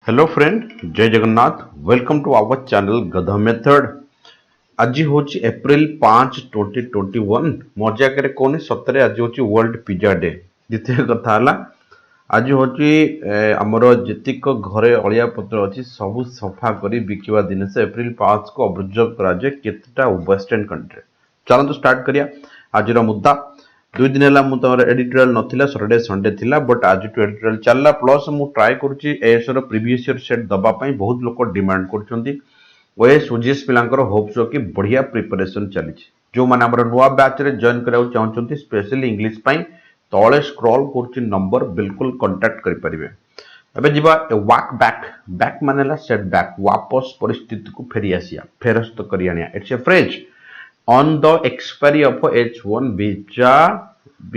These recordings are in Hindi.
हेलो फ्रेंड, जय Jagannath. Welcome to our channel गधा मेथड। आज हूँ एप्रिल 5 2021। मजा करे कौन सतरे आज हूँ वर्ल्ड पिज्जा डे। द्वितीय कथा आज हूँ आमर जीतिक घरे अलिया पत्र अच्छी सब सफा कर बिकवा जिनस एप्रिल 5 को ऑब्जर्व कराए केतटा वेस्टर्न कंट्री। चलते स्टार्ट करिया आज मुद्दा। 2 दिन है मुझे एडिटोरियल नथिला सैटरडे संडे थिला बट आज टू एडिटोरियल चलला प्लस मु ट्राई करूची एसर प्रीवियस ईयर सेट दबा पई बहुत लोग डिमांड करछंती। ओएस ओजीएस पिलांकर होप्स कि बढ़िया प्रिपरेशन चली जो माने हमर नुवा बैच रे जॉइन कराउ चाहछंती स्पेशली इंग्लिश पई तळे स्क्रॉल करछि नंबर बिल्कुल कांटेक्ट करि परिबे। एबे जिबा वॉक बैक बैक मानेला सेट बैक वापस परिस्थिति को फेरी आसिया फेरस्त करि आनिया। It's a phrase on the expiry of H1 visa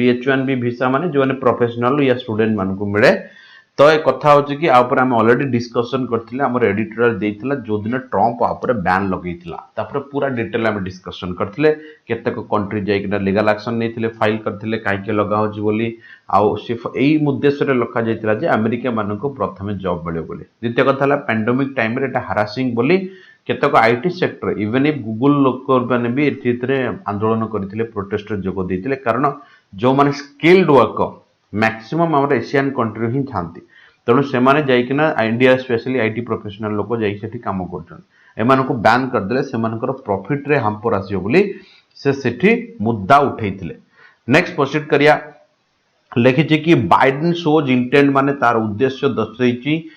H1B visa माने जो प्रोफेशनल या स्टूडेंट मान को मिले। तो एक कथा होची कि आपर हम ऑलरेडी डिस्कशन करथिले हमर एडिटोरियल देइथिला जो दिन ट्रम्प आपर बैन लगेइथिला तापर पूरा डिटेल हम डिस्कशन करथिले केतेक कंट्री जाई कि लीगल एक्शन नेथिले फाइल करथिले काहे के लगा होची बोली आ सिर्फ एई उद्देश्य रे लखा जाइथिला जे अमेरिका मान को प्रथमे जॉब मिले बोली। द्वितीय कथा हला पैंडेमिक टाइम रे एटा हरासिंग बोली केतक IT sector even if Google लोक माने भी एथिरे आंदोलन करथिले प्रोटेस्ट जोग देथिले कारण जो माने स्किल्ड वर्कर मैक्सिमम हमर एशियन कंट्री ही थांती तेणु से माने जाइकिना इंडिया स्पेशली आईटी प्रोफेशनल लोक जाई सेठी काम करछन एमान को बैन कर देले सेमानकर प्रॉफिट रे हमपर आसियो बोली से सेठी मुद्दा उठैथिले। नेक्स्ट प्रोसीड करिया लिखिछि कि बाइडेन शोज इंटेंट माने तार उद्देश्य दर्शाइछि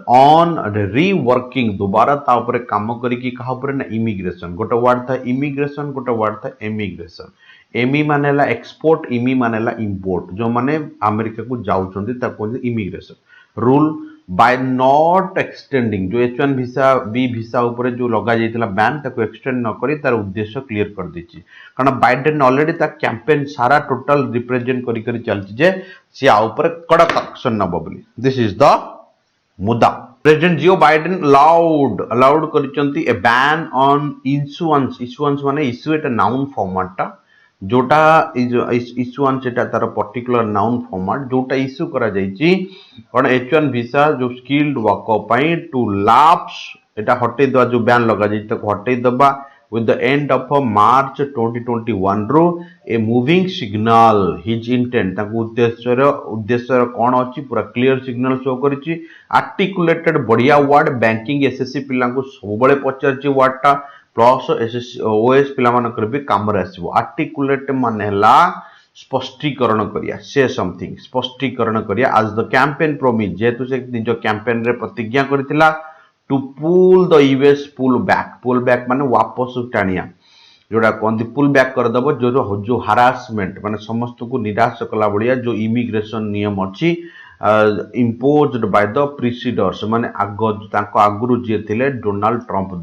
ऑन रीवर्किंग दोबारा ता ऊपर काम करिकी कहा ऊपर ना इमिग्रेशन गोटे वर्ड था इमिग्रेशन गोटे वर्ड था एमिग्रेशन। एमी मानेला एक्सपोर्ट इमी मानेला इंपोर्ट जो माने अमेरिका को जाउछंती ता कहते immigration rule by not extending जो H1 वीसा बी वीसा ऊपर जो लगा जाइतिला बैन ताको एक्सटेंड न करी तार उद्देश्य क्लियर कर दिछि कारण बाइडेन ऑलरेडी ता कैंपेन सारा टोटल रिप्रेजेंट करी करी चलछि जे से आ ऊपर कड़क एक्शन नबो बोली। दिस इज द मुद्दा। प्रेसिडेंट जियो बाइडेन अलाउड करिसंती ए बैन ऑन इश्यूएंस माने इश्यू एटा नाउन फॉर्मेट टा जोटा इश्यूएंस एटा तार पर्टिकुलर नाउन फॉर्मेट जोटा इश्यू करा जाइछि कोन H1 वीसा जो स्किल्ड वर्कर पई टू लैप्स एटा हटै दवा जो बैन लगा जाइछि तको हटै दबा with the end of March 2021 रो a moving signal his intent ताको उद्देश्य कोन अछि पूरा क्लियर सिग्नल शो करिछि आर्टिकुलेटेड बढ़िया वर्ड बैंकिंग एसएससी पिला को सबले पचारछि वर्ड टा प्लस एसएससी ओएस पिला मानकर भी काम रे आसीबो। आर्टिकुलेट माने हला स्पष्टीकरण करिया से समथिंग स्पष्टीकरण करिया आज द कैंपेन प्रोमिस जेतु से निज कैंपेन रे प्रतिज्ञा करथिला to pull the US pull back माने वापस टाणिया जोड़ा कहते पुल बैक कर दबो जो हरासमेंट माने समस्त को निराश कला बलिया जो इमिग्रेशन नियम अछि इम्पोज्ड बाय द प्रीसीडर्स माने आगुरु जे थिले डोनाल्ड ट्रम्प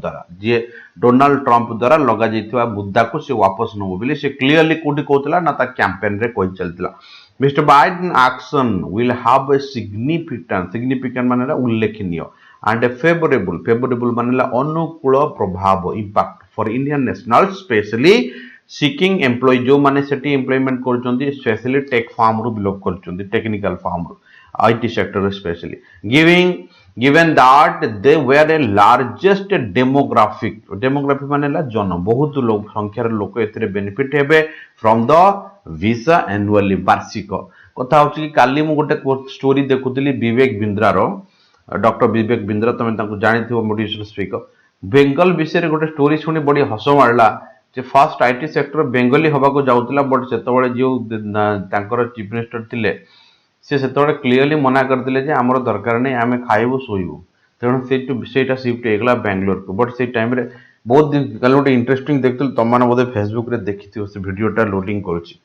द्वारा लगा जाइथिबा मुद्दा को से वापस नबो बोली से क्लियरली कोठी कहतला ना ता कैंपेन रे कहि चलतला। Mr Biden action will have a significant माने उल्लेखनीय and a favorable मानेला अनुकूल प्रभाव impact for Indian national specially seeking employ जो माने सेठी एम्प्लॉयमेंट करचंदी स्पेशली टेक फार्म रो बिलोंग करचंदी टेक्निकल फार्म रो IT sector specially given that they were a largest demographic मानेला जन बहुत लोग संख्यार लोक एतरे बेनिफिट हेबे फ्रॉम द वीसा एनुअली वार्षिक कथा होची कि काली मु गोटे स्टोरी देखुतली विवेक बिंद्रा रो डॉक्टर विवेक बिंद्रा तुम जानी मोटिवेशनल स्पीकर बेंगल विषय गोटे स्टोरी शुणी बड़ी हस मारला जे फर्स्ट आईटी सेक्टर बेंगली हवा को जाउतला बट सेतबळे जो तांकर चीफ मिनिस्टर थिले से क्लियरली मना करथिले जे हमर दरकार नै आमे खाइबो सोइबो तेणु सेटा शिफ्ट हेगला बेंगलोर को बट से टाइम रे बहुत दिन कल गोटे इंटरेस्टिंग देखथल तमान बोधे फेसबुक रे देखिथियो से वीडियोटा लोडिंग करूची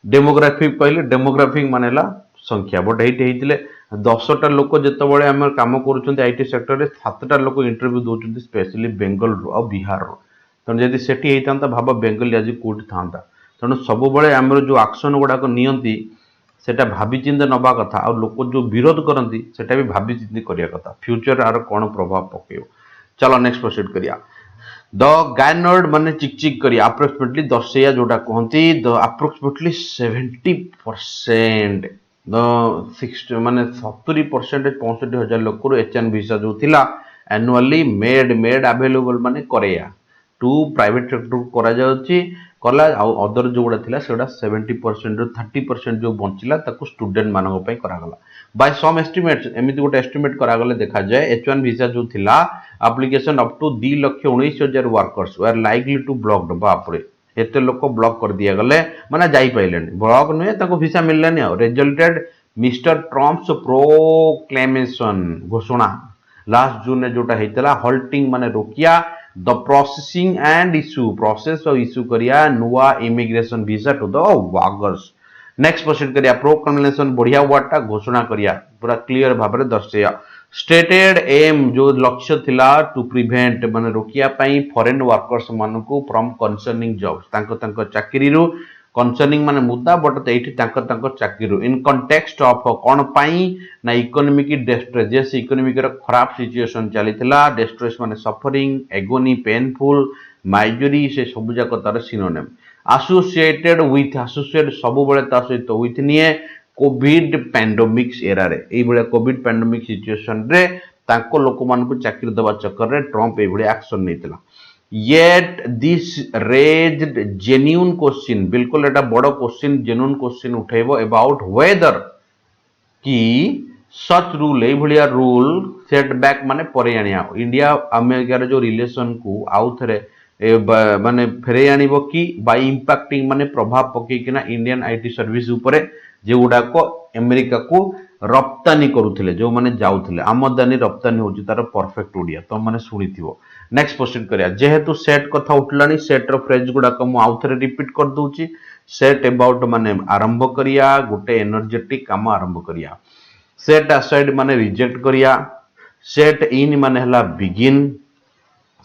डेमोग्राफिक कहले डेमोग्राफिक मानेला संख्या बट एइटे हेतिले 10टा लोक जेतबळे हम काम करूछन्ते आईटी सेक्टर रे 7टा लोक इंटरव्यू दोछन्ते स्पेशली बेंगल रो और बिहार रो तन यदि सेठी हेतांता भाबा बेंगल आज कोठी थांता तन सब बळे हमर जो एक्शन गुडा को नियंती सेटा भाबी चिंता नबा कथा और लोक जो विरोध करंती सेटा भी भाबी चिंती करिया कथा फ्यूचर आर कोन प्रभाव पकेयो। चलो नेक्स्ट प्रोसीड करिया द गायनर्ड माने चिक करिया अप्रोक्सीमेटली 10 जोटा कहंती द अप्रोक्सीमेटली 70% 60 माने 70% 65,000 लोक H1 वीसा जो थिला एनुअली मेड अवेलेबल माने कोरिया टू प्राइवेट सेक्टर को करा जाउची कला अदर जो गुड़ा थिला सेटा 70% 30% जो बंचिला ताको स्टूडेंट मानक पई करा गला बाय सम एस्टिमेट्स एमिति गोटे एस्टिमेट करा गले देखा जाए H1 वीसा जो थिला application up to 2,19,000 workers were likely to blocked बाप रे एते लोक ब्लॉक कर दिया गले माने जाई पाइलेनी ब्लॉक नुहे ताको वीसा मिललानी आ रिजल्टेड मिस्टर ट्रम्प्स प्रोक्लेमेशन घोषणा लास्ट जून ने जोटा हेतला हॉल्टिंग माने रोकिया the processing and issue process और इश्यू करिया नुआ immigration visa to the workers next proceed करिया प्रोक्लेमेशन बढ़िया वाटा घोषणा करिया पूरा क्लियर भाबरे दर्शया स्टेटेड एम जो लक्ष्य थिला टू प्रिवेंट माने रोकिया पई फॉरेन वर्कर्स मानकू फ्रॉम कंसर्निंग जॉब्स तांको चाकरी रु कंसर्निंग माने मुद्दा बट एठी तांको चाकरी रु इन कॉन्टेक्स्ट ऑफ कोन पई ना इकोनॉमिक डिस्ट्रेस जैसे इकोनॉमिक रो खराब सिचुएशन चलीथिला डिस्ट्रेस माने सफरिंग एगोनी पेनफुल माइजरी से सब जाक तार सिनोनिम एसोसिएटेड सब बेले ता सहित विथ निए कोविड पैंडेमिक्स एरा रे ए बळे कोविड पैंडेमिक सिचुएशन रे तांको लोक मान को चाकरी दबा चक्कर रे ट्रम्प ए बळे एक्शन नेतिला yet this raised genuine question बिल्कुल एटा बडो क्वेश्चन जेन्युइन क्वेश्चन उठेबो अबाउट वेदर की सच रूल ए भलिया रूल सेटबैक माने परे आनिया इंडिया अमेरिका रे जो रिलेशन को आउ थरे माने फेरे आनिबो की बाय इंपैक्टिंग माने प्रभाव पके किना इंडियन आईटी सर्विस ऊपरे जे गुडा को अमेरिका को रप्तानी करूथिले जो माने जाउथिले आमदानी रप्तानी होची तार परफेक्ट ओडिया तो माने सुनिथिबो नेक्स्ट प्रोसीड करिया जेहेतु सेट कथा उठलानी सेट रो फ्रेज गुडा को मु आउथरे रिपीट कर दूची सेट अबाउट माने आरंभ करिया गुटे एनर्जेटिक काम आरंभ करिया सेट असाइड माने रिजेक्ट करिया सेट इन माने हला begin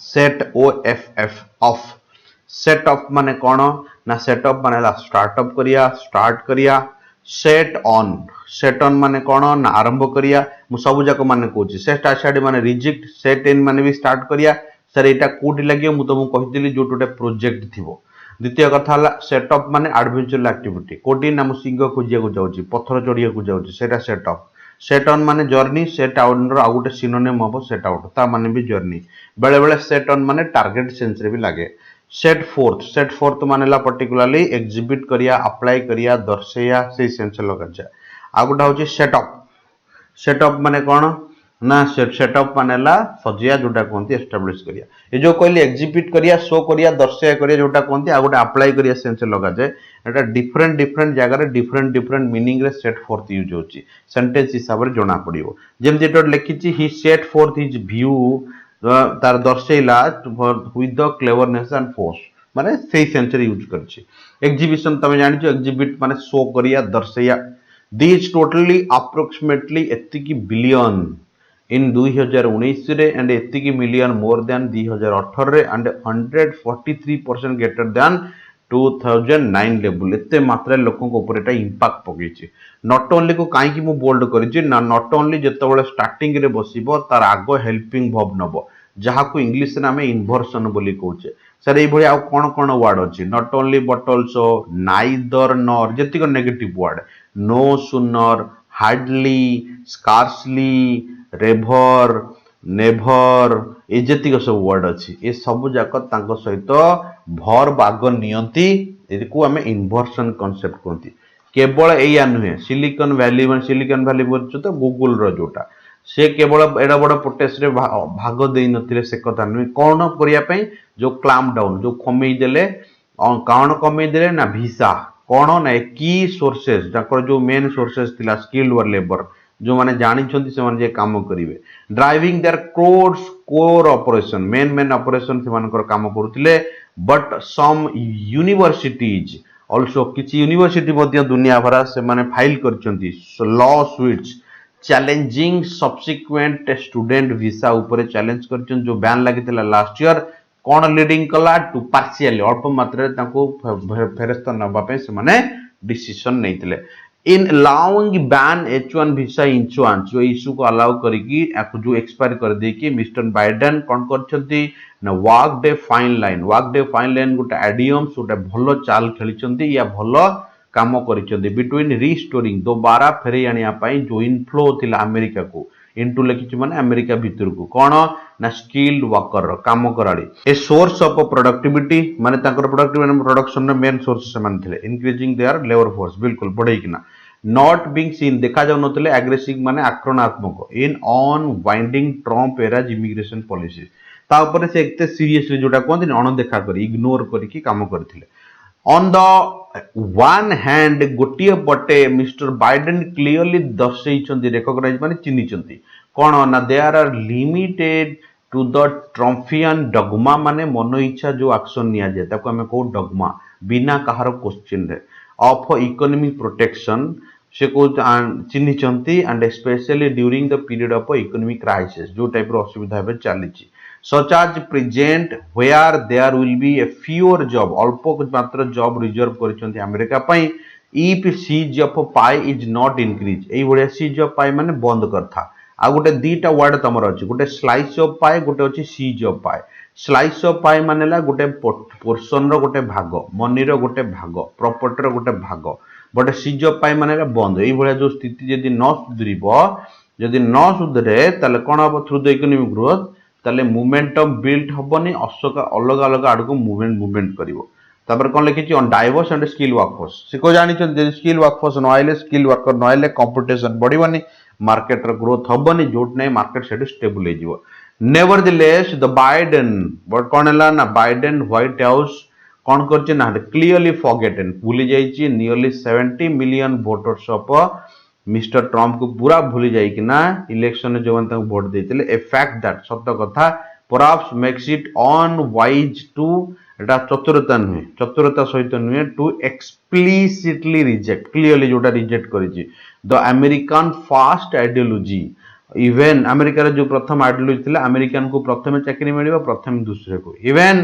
set OFF of set up माने कोन ना सेट अप माने स्टार्टअप करिया स्टार्ट करिया सेट ऑन माने कोन ना आरंभ करिया मु सब जाक माने कहूची सेट असाइड माने रिजेक्ट सेट इन माने भी स्टार्ट करिया सर एटा कोडी लागियो मु तुमको कहितली जो टोटे प्रोजेक्ट थिबो द्वितीय कथा हला सेटअप माने एडवेंचर एक्टिविटी कोडी ना मु सिंह खोजिया को जाउची पत्थर चढ़िया को जाउची सेटा सेटअप सेट ऑन माने जर्नी सेट आउट रो आ गुटे सिनोनिम हबो सेट आउट ता माने भी जर्नी बेले बेले सेट ऑन माने टारगेट सेंस रे भी लागे सेट फोर्थ मानेला पर्टिकुलरली एग्जिबिट करिया अप्लाई करिया दर्शया से सेंस लगा जाए आ गुटा होची सेटअप माने कोन ना सेटअप मानेला सजिया जोटा कोनती एस्टैब्लिश करिया ए जो कहली एग्जिबिट करिया शो करिया दर्शया करिया जोटा कोनती आ गुटा अप्लाई करिया सेंस लगा जाए एटा डिफरेंट जगह रे डिफरेंट मीनिंग रे सेट फोर्थ यूज होची सेंटेंस हिसाब रे जणा पड़िबो जेम जेटो लिखिची he set forth his view तार दर्शैला with the cleverness and force माने सेही सेंस रे यूज करछि एग्जिबिशन तमे जानि छ एग्जिबिट माने शो करिया दर्शया दिस टोटली अप्रोक्सीमेटली एतिकी बिलियन इन 2019 रे एंड एतिकी मिलियन मोर देन 2018 रे एंड 143% ग्रेटर देन 2009 लेवल एते मात्रा लोकों को ऊपर एटा इंपैक्ट पकेछि नॉट ओनली को काई की मु बोल्ड करिछि ना नॉट ओनली जेतेबेले स्टार्टिंग रे बसिबो तार आगो हेल्पिंग वर्ब नबो जहा को इंग्लिश रे हमें इन्वर्सन बोली कहउछे सर ए भली आ कोन वर्ड अछि not only but also neither nor जेतिक negative word no sooner hardly scarcely rarely never ए जेतिक सब वर्ड अछि ए सब जाक तांको सहित वर्ब आग नियंती एको हमें इन्वर्सन कांसेप्ट कहती केवल एया नुहे सिलिकॉन वैली बोलछ तो गूगल रो जोटा से केवल एडा बड़ पोटेस रे भाग देई नथिले से कथा नुहे कोन करिया पई जो क्लैम्प डाउन जो कमेई देले काउन कमेई देले ना वीसा कोन ना की सोर्सेस जाकर जो मेन सोर्सेस थिला स्किल्ड वर लेबर जो माने जानि छथि से माने जे काम करिवे driving their core operation main operation से मानकर काम करूथिले बट सम यूनिवर्सिटीज ऑल्सो किछि यूनिवर्सिटी मध्ये दुनिया भरा से माने फाइल करछंती lawsuits challenging subsequent student visa ऊपर चैलेंज करछन जो बैन लागितला लास्ट ईयर कोन लीडिंग कला टू पार्शियली अल्प मात्रा ताको फेरस्त नबा पे से माने decision नैतिले in allowing ban H1 visa insurance जो इशू को अलाउ करिकी जो एक्सपायर कर दे कि मिस्टर बाइडेन कोन करछंती ना वर्क डे फाइन लाइन गोटे एडियम्स गोटे भलो चाल खेलिचंती या भलो काम करिसेंती बिटवीन रिस्टोरिंग दोबारा फेरे आनिया पई जो इनफ्लो थिला अमेरिका को इनटू लिखिछि माने अमेरिका भितर को कोन ना स्किल्ड वर्कर काम कराड़ी ए सोर्स ऑफ प्रोडक्टिविटी माने ताकर प्रोडक्टिविटी प्रोडक्शन रे मेन सोर्स से मान थिले इंक्रीजिंग देयर लेबर फोर्स बिल्कुल बढ़ई किना नॉट बीइंग सीन देखा जाउ नथिले एग्रेसिव माने आक्रमणात्मक in unwinding Trump era's immigration policy ता ऊपर से एकते सीरियसली जोटा कोन अणदेखा करी इग्नोर करिकी काम करथिले ऑन द वन हैंड गोटे पटे मिस्टर बाइडेन क्लियरली दर्शाई रेकग्नाइज माने चिन्हिचंती कौन ना they are limited to the Trumpian dogma माने मन इच्छा जो एक्शन निया जाए ताको हमें को डगमा बिना कहार क्वेश्चन रे ऑफ इकोनॉमिक प्रोटेक्शन से को चिन्हिचंती and specially during the period of economic crisis जो टाइप रो असुविधा बे चलीची such as present where there will be a fewer job अल्प मात्र जॉब रिजर्व करिसंती अमेरिका पई if siege of pie is not increase एई बढिया siege of pie माने बंद करथा आ गोटे दीटा वर्ड तमर अछि गोटे स्लाइस ऑफ पाई गोटे अछि siege of pie slice of pie मानेला गोटे पोर्शन रो गोटे भाग मनी रो गोटे भाग प्रॉपर्टी रो गोटे भाग बट siege of pie मानेला बंद एई बढिया जो स्थिति यदि न सुधरिबो यदि न सुधरे तले कोन अब थ्रू द इकोनॉमिक ग्रोथ ताले मोमेंटम बिल्ड हबनी अशोक अलग अलग आड़ को मूवमेंट करिवो तापर कोन लिखिछि on diverse and skill workforce से को जानि छ स्किल वर्कफोर्स न आइले स्किल वर्कर न आइले कंपटीशन बढ़िबनी मार्केट रो ग्रोथ हबनी जोट नै मार्केट सेट स्टेबल हे जिवो नेवरदलेस द बाइडेन बट कोन हला ना बाइडेन व्हाइट हाउस कोन करछि ना क्लियरली फॉरगेटन भूली जाइछि nearly 70 million voters of Mr Trump को पूरा भूली जाई कि ना इलेक्शन जो वोट देते ए फैक्ट दैट सत्य कथा perhaps makes it unwise to एटा चतुरता नुहे चतुरता सहित नुहे टू एक्सप्लिसिटली रिजेक्ट क्लियरली जोटा रिजेक्ट करिछि the American first ideology even America जो प्रथम आइडियोलॉजी थिला अमेरिकन को प्रथम चाकरी मिलिबो प्रथम दूसरे को even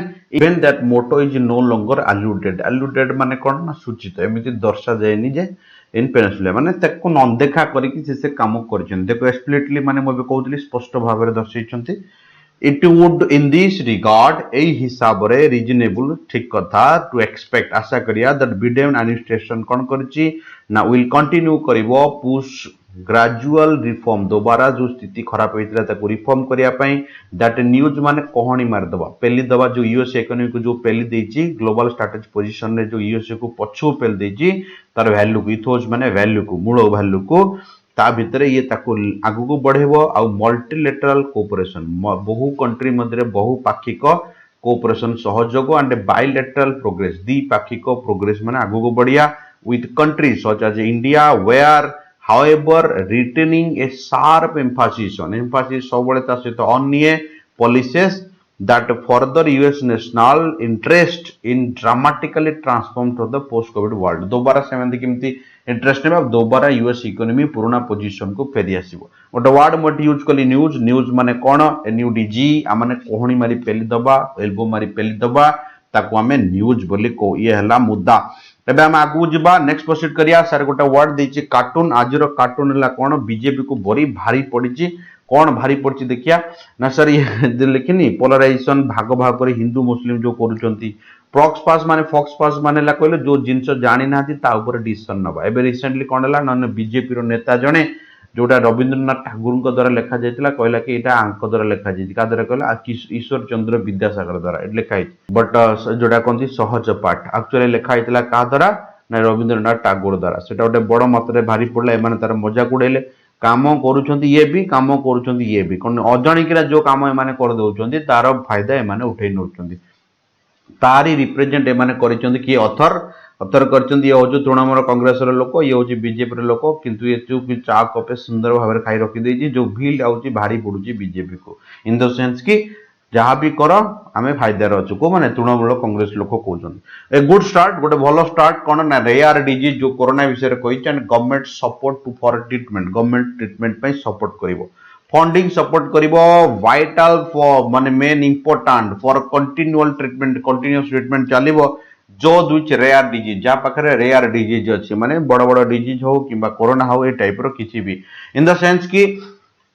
that motto is no longer alluded माने कोन ना सूचित एमिति दर्शा जायनी जे इन पेनिसुला माने तको नदेखा करिकि से काम करछन देखो एक्सप्लिसिटली माने मबे कहउतली स्पष्ट भाव रे दर्शाइछंती it would in this regard ए हिसाब रे रीजनेबल ठीक कथा टू एक्सपेक्ट आशा करिया दैट बिडेन एडमिनिस्ट्रेशन कोन करछि ना विल कंटिन्यू करिवो पुश ग्रेजुअल रिफॉर्म दोबारा जो स्थिति खराब होइतला ताको रिफॉर्म करिया पई दैट न्यूज माने कहानी मार दबा पेली दबा जो यूएस इकोनॉमी को जो पेली देछि ग्लोबल स्ट्रेटेजी पोजीशन रे जो यूएस को पछु पेल देछि तार वैल्यू को इथोस माने वैल्यू को मूल वैल्यू को ता भितरे ये ताको आगु को बढ़ेबो आ मल्टीलेटरल कोऑपरेशन बहु कंट्री मध्य बहु पाक्षिक कोऑपरेशन सहयोग एंड बायलैटरल प्रोग्रेस द्विपाक्षिक प्रोग्रेस माने आगु को बढ़िया with countries such as India where however retaining a sharp emphasis सबले ता सहित अन्य policies that further US national interest in dramatically transformed to the post covid world दोबारा सेमंती किमती इंटरेस्ट ने दोबारा यूएस इकोनॉमी पुराना पोजीशन को फेरी आसीबो गोटे वर्ड मट यूज कली न्यूज माने कोन ए न्यू डीजी आ माने कोहणी मारी पेली दबा एल्बो मारी पेली दबा ताको हमें न्यूज बोली को ये हला मुद्दा तबे हम आगु जबा नेक्स्ट प्रोसीड करिया सर गोटे वर्ड देछि कार्टून आजिरो कार्टून हला कोन बीजेपी को बड़ी भारी पड़िछि कोन भारी पड़छि देखिया ना सर ये लिखिनी पोलराइजेशन भाग भाग कर हिंदू मुस्लिम जो करूचंती फॉक्स पास माने ला कहले जो जिंस जानि नाथि ता ऊपर डिसीजन नबा एबे रिसेंटली कोन हला न बीजेपी रो नेता जणे जोटा रविंद्रनाथ ठाकुर को द्वारा लिखा जाइतला कहला कि एटा आंक द्वारा लिखा जाइछि का द्वारा कहला ईश्वर चंद्र विद्यासागर द्वारा लिखा है बट जोटा कोनती सहज पाठ एक्चुअली लिखा हैतला का द्वारा ना रविंद्रनाथ ठाकुर द्वारा सेटा गोटे बड़ मतरे भारी पड़ला एमाने तार मजाक उड़ेले काम करूछंती ये भी काम करूछंती ये भी कोन अजानिकिरा जो काम एमाने कर दउछंती तार फायदा एमाने उठै नउछंती तारी रिप्रेजेंट एमाने करिछंती कि अथर करछंती ये होजो तृणमूल कांग्रेस रो लोक ये होजी बीजेपी रो लोक किंतु ये चुप चा कपे सुंदर भाव रे खाई रखी देछि जो भील आउची भारी पडुची बीजेपी को इन द सेंस कि जहां भी करो आमे फायदा रछु को माने तृणमूल कांग्रेस लोक कहउछन ए गुड स्टार्ट गोटे भलो स्टार्ट कोन ना रेयर डिजीज जो कोरोना विषय रे कहिछ and government support to for treatment government treatment पई सपोर्ट करिवो फंडिंग सपोर्ट करिवो वाइटल फॉर माने main important for continual treatment continuous treatment चलिवो जो दुच रेयर डिजीज जहाँ पाखे रेयर डिजीज अच्छी माने बड़ बड़ डिजीज हो कि कोरोना हो ए टाइप रो किसी भी इन द सेंस कि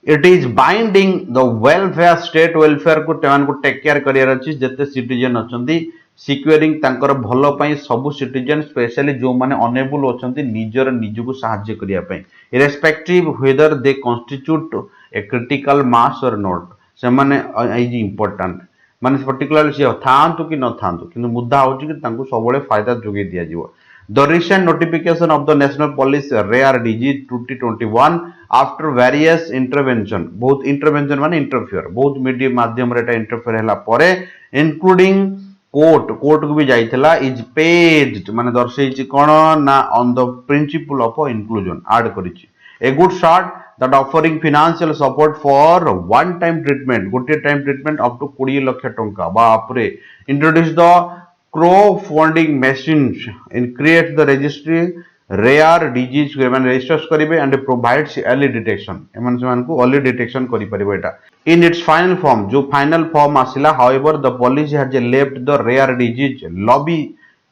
it is binding the welfare state welfare को टेक केयर करियर अछि जते सिटीजन अछंती सिक्योरिंग तांकर भलो पई सब सिटीजन स्पेशली जो माने अनेबल होचंती निजर निजको सहाय्य करिया पई irrespective whether they constitute a critical mass और नॉट से माने इज इंपोर्टेंट माने पर्टिकुलरली से थांतु कि न थांतु किंतु मुद्दा होची कि तांको सबले फायदा जोगे दिया जीवो The recent notification of the National Police Rare Disease 2021 after various intervention, both intervention माने interfere, both media माध्यम रे interfere हैला परे, including court को भी जाइथिला is paid माने दर्शैछि कोन ना on the principle of inclusion add करिछि a good start that offering financial support for one time treatment गोटे time treatment up to 20 lakh टंका बाप रे introduce the crowdfunding machines and create the registry rare disease एମାନେ register करिवे and provides early detection एमान समान को early detection करि परिबो एटा in its final form जो final form आसिला however the policy has left the rare disease lobby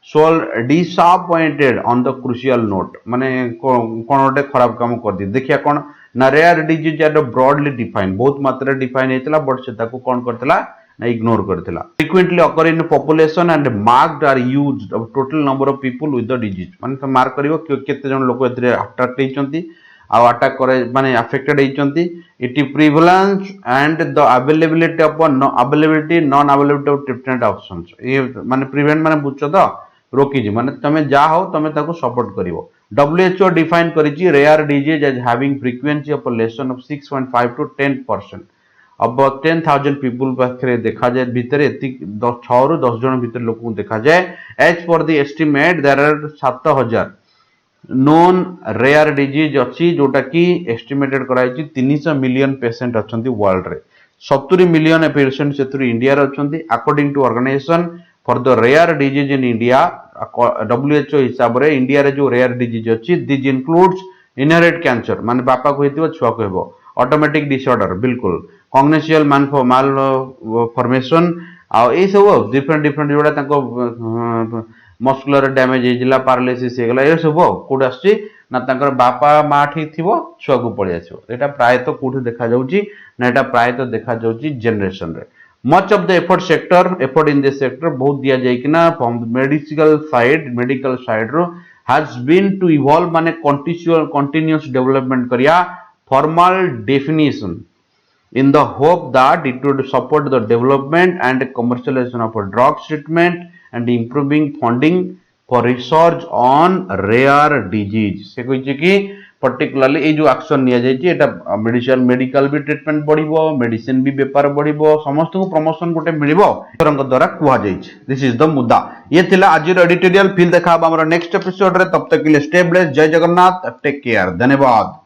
soul disappointed on the crucial note माने कोन गोटे खराब काम कर दी देखिया कोन ना rare disease आर broadly defined बहुत मात्रा डिफाइन हेतला बट से ताको कोन करतला ना ignore करथिला frequently occur in population and marked are used of total number of people with the disease माने तो मार्क करिवो केते जन लोक एतरे अटैक हेचंती आ अटैक करे माने अफेक्टेड हेचंती it prevalence and the availability of non availability of treatment options ये माने प्रिवेंट माने बुझछो तो रोकी जी माने तमे जा हो तमे ताको सपोर्ट करिवो WHO डिफाइन करिछि rare disease as having frequency of less than of 6.5 to 10% अब 10,000 पीपल पाखरे देखा जाए भीतर 6 रु 10 जन भीतर लोक देखा जाए as per the estimate there are 7,000 known rare disease अछि जोटा कि एस्टिमेटेड कराइछि 300 मिलियन पेशेंट अछंती वर्ल्ड रे 70 मिलियन पेशेंट सेतुरी इंडिया रे अछंती according to organisation for the rare disease in India WHO हिसाब रे इंडिया रे जो रेयर डिजीज अछि दिस इंक्लूड्स इनहेरिट कैंसर माने बापा को हेतिबो छुआ को हेबो ऑटोमेटिक डिसऑर्डर बिल्कुल कॉग्निशियल माल फॉर्मेशन आ ए सब डिफरेंट जोड़ा ताको मस्कुलर डैमेज हेजिला पैरालिसिस हेगला ए सब कोड आछि ना ताकर बापा मा ठीक थिबो छुआ को पळि आछो एटा प्राय तो कोठी देखा जाउची ना एटा प्राय तो देखा जाउची जनरेशन रे much of the effort in this sector बहुत दिया जाय कि ना फ्रॉम मेडिकल साइड रो हैज बीन टू इवॉल्व माने कंटीन्यूअस डेवलपमेंट करिया formal definition in the hope that it would support the development and commercialization of a drug treatment and improving funding for research on rare disease से कहि कि पर्टिकुलरली ए जो एक्शन निया जाय छी एटा मेडिकल भी ट्रीटमेंट बढ़िबो मेडिसिन भी व्यापार बढ़िबो समस्त को प्रमोशन गोटे मिलिबो सरंग द्वारा कुआ जाय छी दिस इज द मुद्दा ये थिला आज एडिटोरियल फिल देखा हमर नेक्स्ट एपिसोड रे तब तक के लिए स्टे ब्लेस्ड जय जगन्नाथ टेक केयर धन्यवाद।